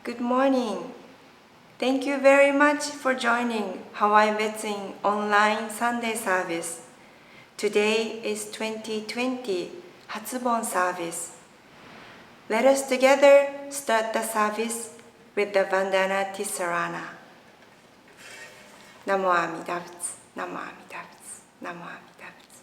Good morning. Thank you very much for joining Hawaii Betsuin online Sunday service. Today is 2020 Hatsubon service. Let us together start the service with the Vandana and Ti-Sarana. Namo Amida Butsu, Namo Amida Butsu, Namo Amida Butsu.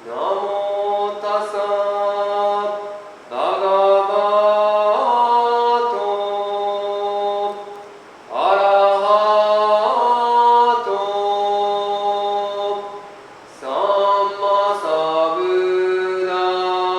Namo tassa bhagavato arahato sammasambuddhassa.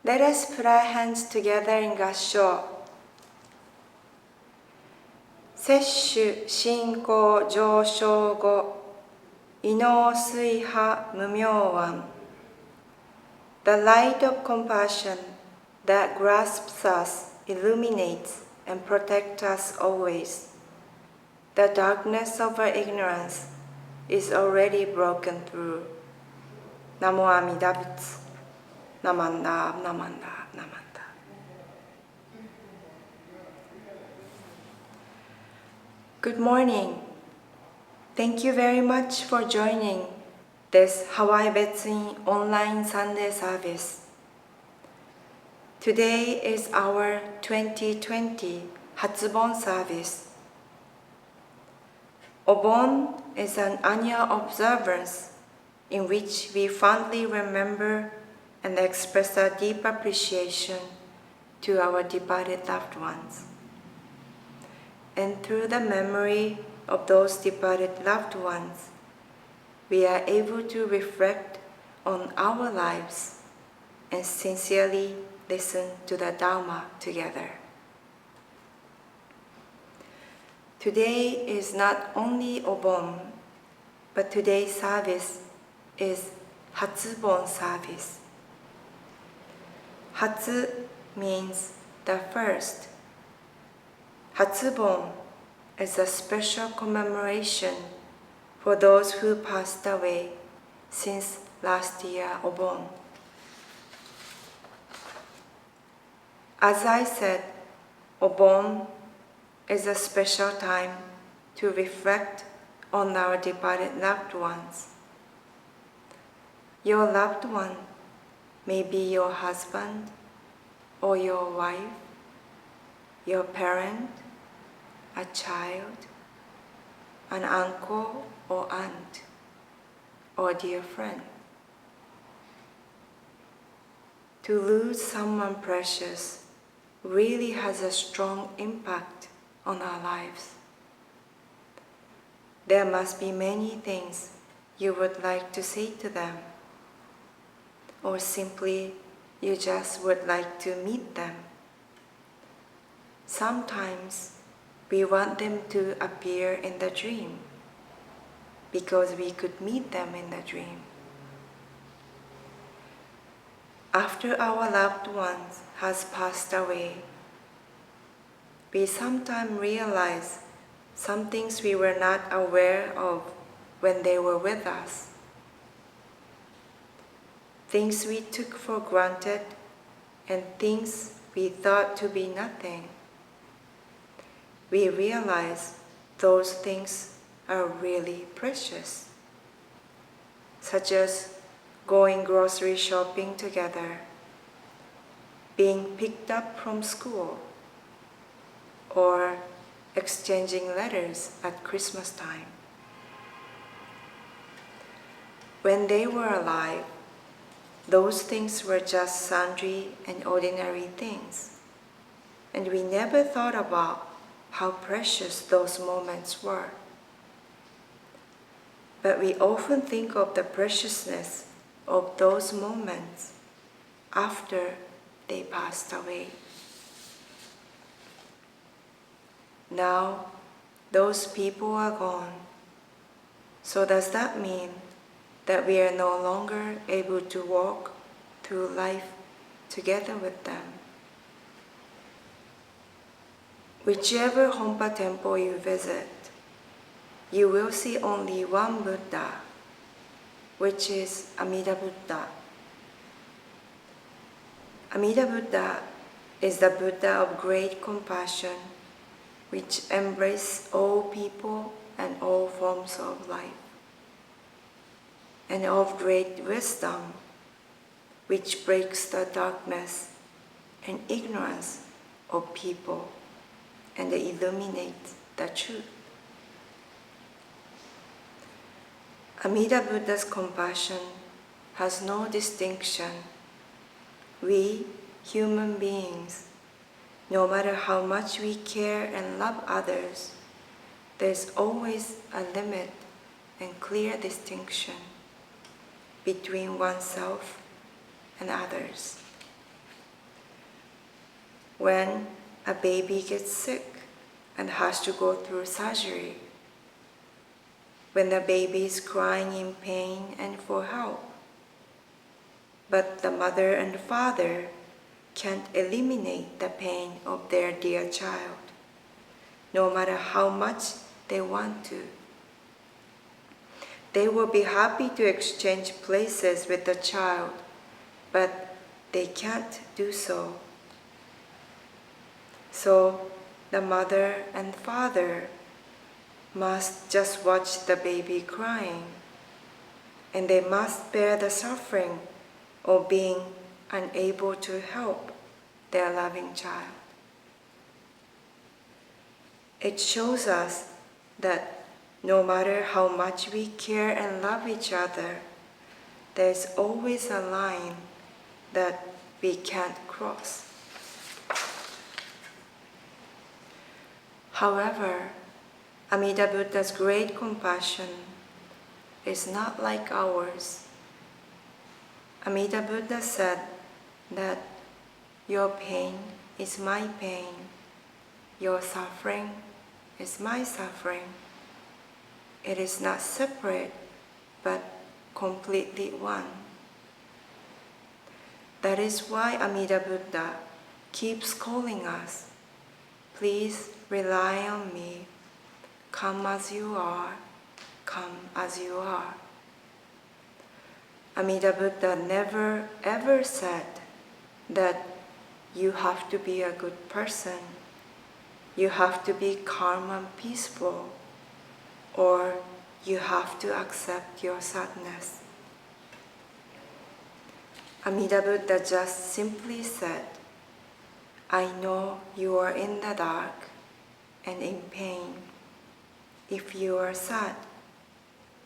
Let us put our hands together in gassho. 摂取進行上昇後、異能水波無明湾。The light of compassion that grasps us, illuminates and protects us always. The darkness of our ignorance is already broken through. Namo Amida Butsu. Namanda, Namanda, Namanda. Good morning. Thank you very much for joining this Hawaii Betsuin online Sunday service. Today is our 2020 Hatsubon service. Obon is an annual observance in which we fondly remember and express our deep appreciation to our departed loved ones. And through the memory of those departed loved ones, we are able to reflect on our lives and sincerely listen to the Dharma together. Today is not only Obon, but today's service is Hatsubon service. Hatsu means the first. Hatsubon is a special commemoration for those who passed away since last year Obon. As I said, Obon is a special time to reflect on our departed loved ones. Your loved one may be your husband or your wife, your parent, a child, an uncle or aunt, or dear friend. To lose someone precious really has a strong impact on our lives. There must be many things you would like to say to them, or simply you just would like to meet them. Sometimes we want them to appear in the dream because we could meet them in the dream. After our loved ones has passed away, we sometimes realize some things we were not aware of when they were with us. Things we took for granted and things we thought to be nothing. We realize those things are really precious, such as going grocery shopping together, being picked up from school, or exchanging letters at Christmas time. When they were alive, those things were just sundry and ordinary things, and we never thought about how precious those moments were. But we often think of the preciousness of those moments after they passed away. Now, those people are gone. So does that mean that we are no longer able to walk through life together with them? Whichever Honpa temple you visit, you will see only one Buddha, which is Amida Buddha. Amida Buddha is the Buddha of great compassion, which embraces all people and all forms of life, and of great wisdom, which breaks the darkness and ignorance of people and illuminates the truth. Amida Buddha's compassion has no distinction. We, human beings, no matter how much we care and love others, there's always a limit and clear distinction between oneself and others. when a baby gets sick and has to go through surgery, when the baby is crying in pain and for help, but the mother and father can't eliminate the pain of their dear child, no matter how much they want to. They will be happy to exchange places with the child, but they can't do so. So the mother and father must just watch the baby crying, and they must bear the suffering of being unable to help their loving child. It shows us that no matter how much we care and love each other, there's always a line that we can't cross. However, Amida Buddha's great compassion is not like ours. Amida Buddha said that your pain is my pain, your suffering is my suffering. It is not separate, but completely one. That is why Amida Buddha keeps calling us, please rely on me, come as you are, come as you are. Amida Buddha never ever said that you have to be a good person, you have to be calm and peaceful, or you have to accept your sadness. Amida Buddha just simply said, I know you are in the dark and in pain. If you are sad,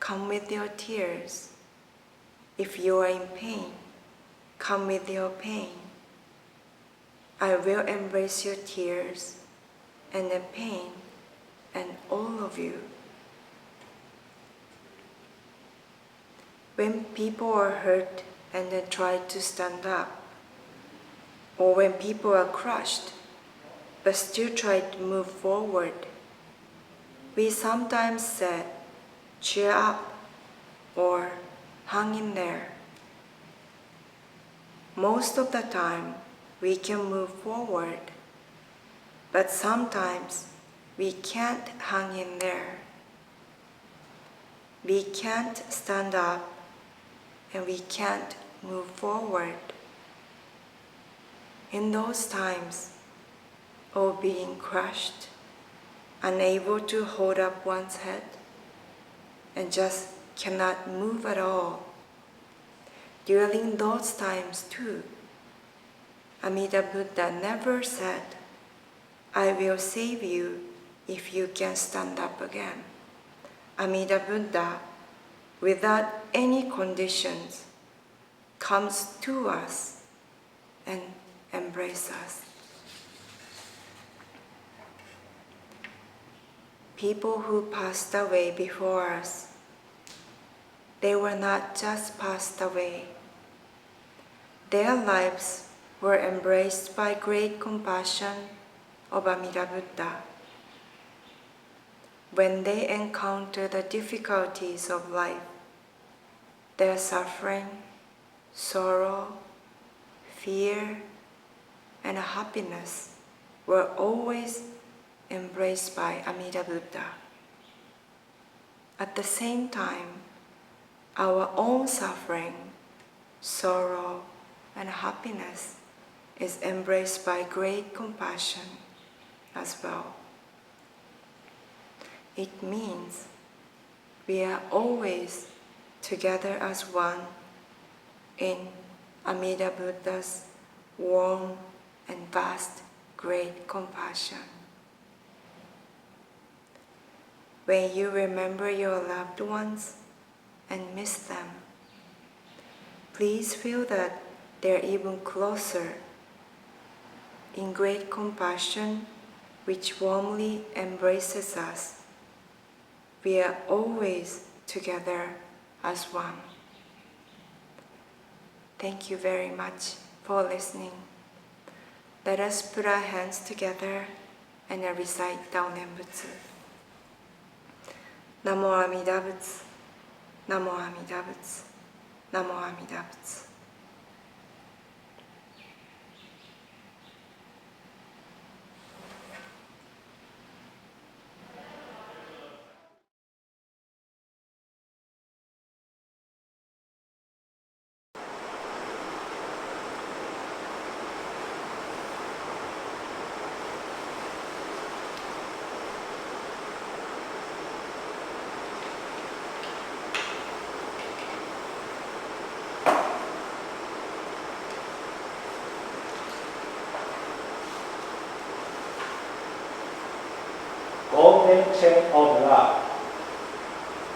come with your tears. If you are in pain, come with your pain. I will embrace your tears and the pain and all of you. When people are hurt and they try to stand up, or when people are crushed but still try to move forward, we sometimes say, cheer up or hang in there. Most of the time we can move forward, but sometimes we can't hang in there. We can't stand up and we can't move forward. In those times of being crushed, unable to hold up one's head, and just cannot move at all, during those times too, Amida Buddha never said, I will save you if you can stand up again. Amida Buddha, without any conditions, comes to us and embraces us. People who passed away before us, they were not just passed away. Their lives were embraced by great compassion of Amida Buddha. When they encounter the difficulties of life, their suffering, sorrow, fear, and happiness were always embraced by Amida Buddha. At the same time, our own suffering, sorrow, and happiness is embraced by great compassion as well. It means we are always together as one in Amida Buddha's warm and vast great compassion. When you remember your loved ones and miss them, please feel that they're even closer in great compassion which warmly embraces us. We are always together as one. Thank you very much for listening. Let us put our hands together and recite Tao Nembutsu. Namo Amida Butsu, Namo Amida Butsu, Namo Amida Butsu. Golden chain of love.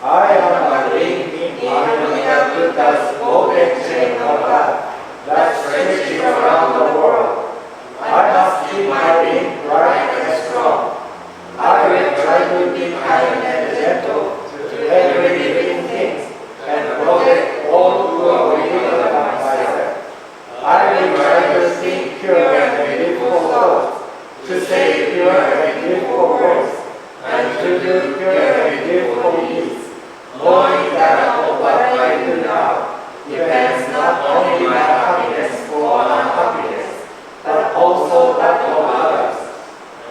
I am a link in Amida Buddha's golden chain of love that stretches around the world. I must keep my link bright and strong. I will try to be kind and gentle to every living thing and protect all who are weaker than myself. I will try to think pure and beautiful thoughts, to say pure and beautiful words, and to do pure and beautiful deeds, knowing that all what I do now depends not only my happiness or unhappiness, but also that of others.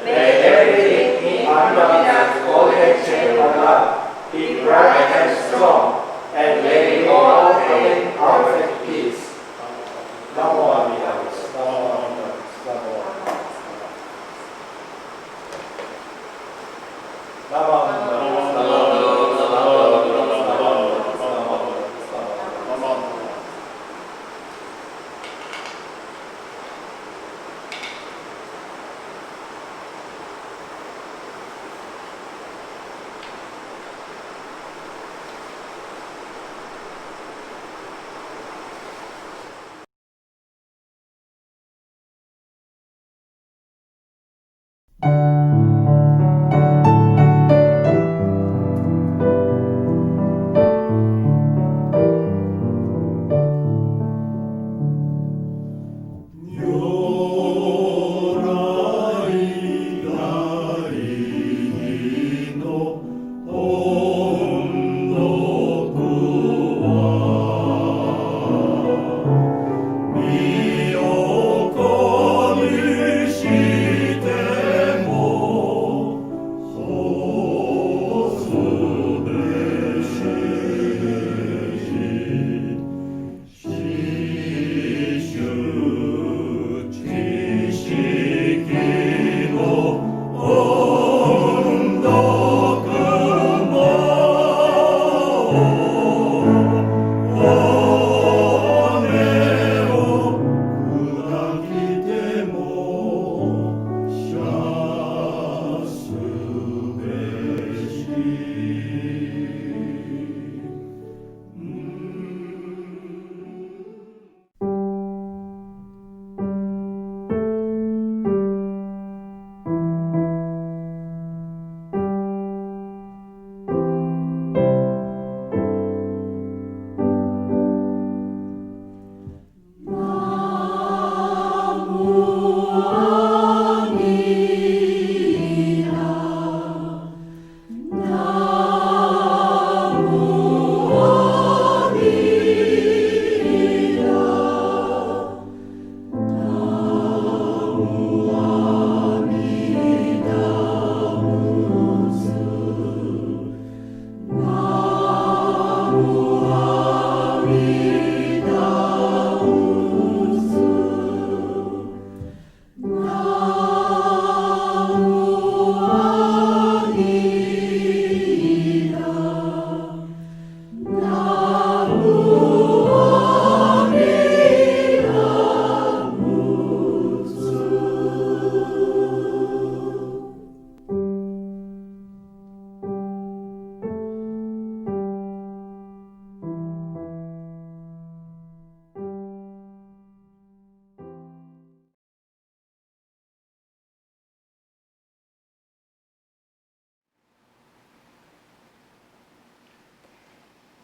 May everything in Amida golden chain of love be bright and strong, and may we all attain perfect peace. Namo Amida Butsu. Namo Amida Butsu. Namo Amida Butsu.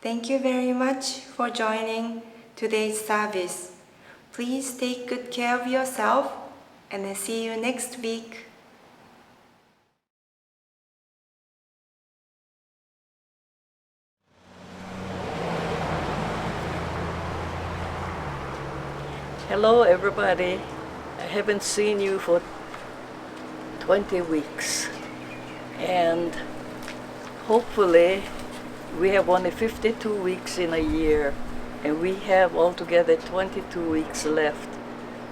Thank you very much for joining today's service. Please take good care of yourself and then see you next week. Hello everybody. I haven't seen you for 20 weeks and hopefully we have only 52 weeks in a year and we have altogether 22 weeks left.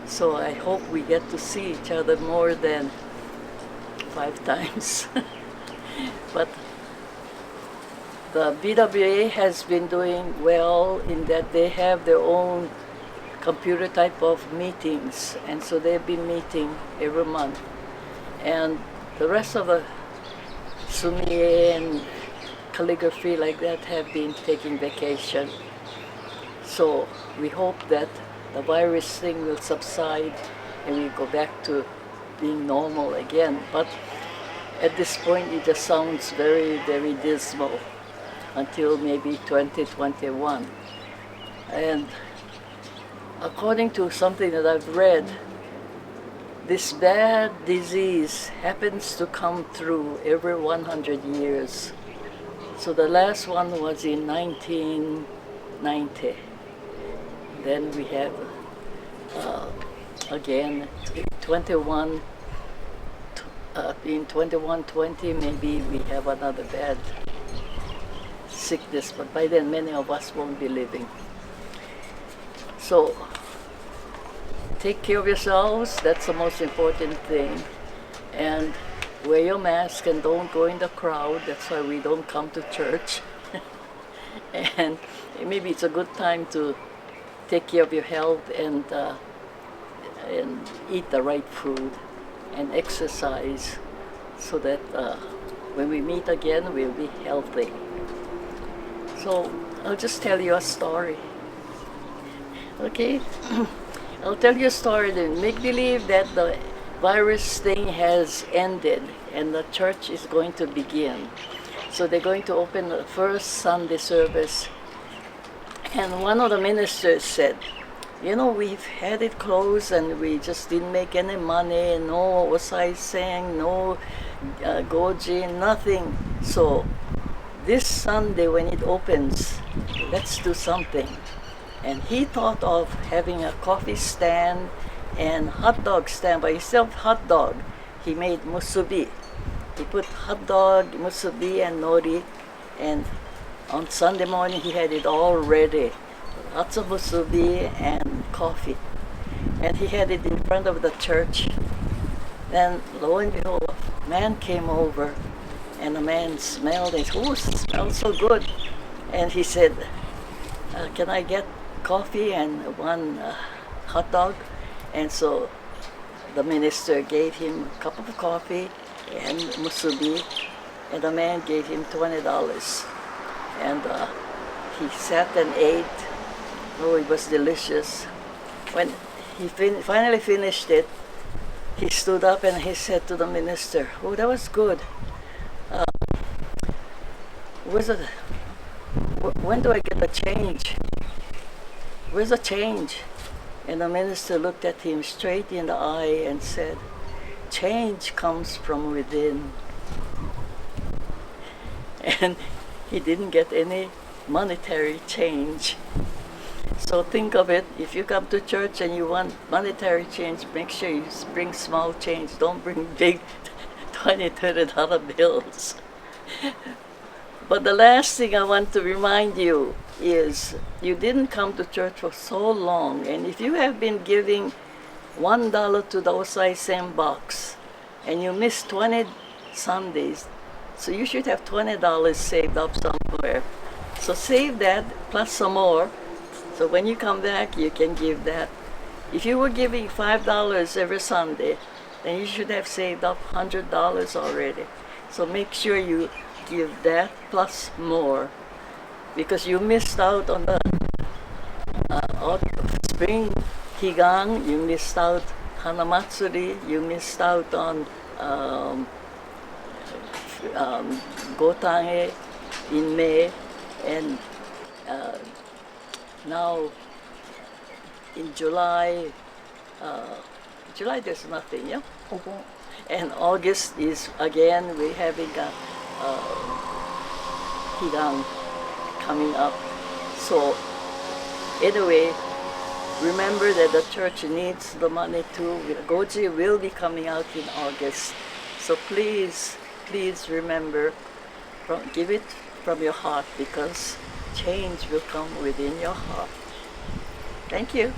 So I hope we get to see each other more than 5 times. But the BWA has been doing well in that they have their own computer type of meetings, and so they've been meeting every month. And the rest of the sumie and calligraphy like that have been taking vacation. So we hope that the virus thing will subside and we go back to being normal again. But at this point it just sounds very, very dismal until maybe 2021. And according to something that I've read, this bad disease happens to come through every 100 years. So the last one was in 1990. Then we have again in 2120 maybe we have another bad sickness, but by then many of us won't be living. So take care of yourselves, that's the most important thing. And wear your mask and don't go in the crowd, that's why we don't come to church. And maybe it's a good time to take care of your health and eat the right food and exercise so that when we meet again we'll be healthy. So I'll just tell you a story. Okay, I'll tell you a story then. Make believe that the virus thing has ended and the church is going to begin. So they're going to open the first Sunday service. And one of the ministers said, you know, we've had it closed and we just didn't make any money, no osaisen, no goji, nothing. So this Sunday when it opens, let's do something. And he thought of having a coffee stand and hot dog stand. By himself hot dog, he made musubi. He put hot dog, musubi and nori, and on Sunday morning he had it all ready. Lots of musubi and coffee. And he had it in front of the church. Then lo and behold, a man came over and the man smelled it. Oh, it smells so good. And he said, can I get coffee and one hot dog? And so the minister gave him a cup of coffee and musubi, and the man gave him $20. And he sat and ate. Oh, it was delicious. When he finally finished it, he stood up and he said to the minister, oh, that was good. When do I get the change? Where's the change? And the minister looked at him straight in the eye and said, change comes from within. And he didn't get any monetary change. So think of it, if you come to church and you want monetary change, make sure you bring small change. Don't bring big $20, $30 bills. But the last thing I want to remind you is you didn't come to church for so long, and if you have been giving $1 to the osaisen box and you missed 20 Sundays, so you should have $20 saved up somewhere. So save that plus some more, so when you come back you can give that. If you were giving $5 every Sunday, then you should have saved up $100 already. So make sure you give that plus more, because you missed out on the spring higang, you missed out Hanamatsuri, you missed out on Gotange in May, and now in July, July there's nothing, yeah? Obon. And August is again we're having a Higan coming up. So anyway, remember that the church needs the money too. Goji will be coming out in August. So please remember, give it from your heart because change will come within your heart. Thank you.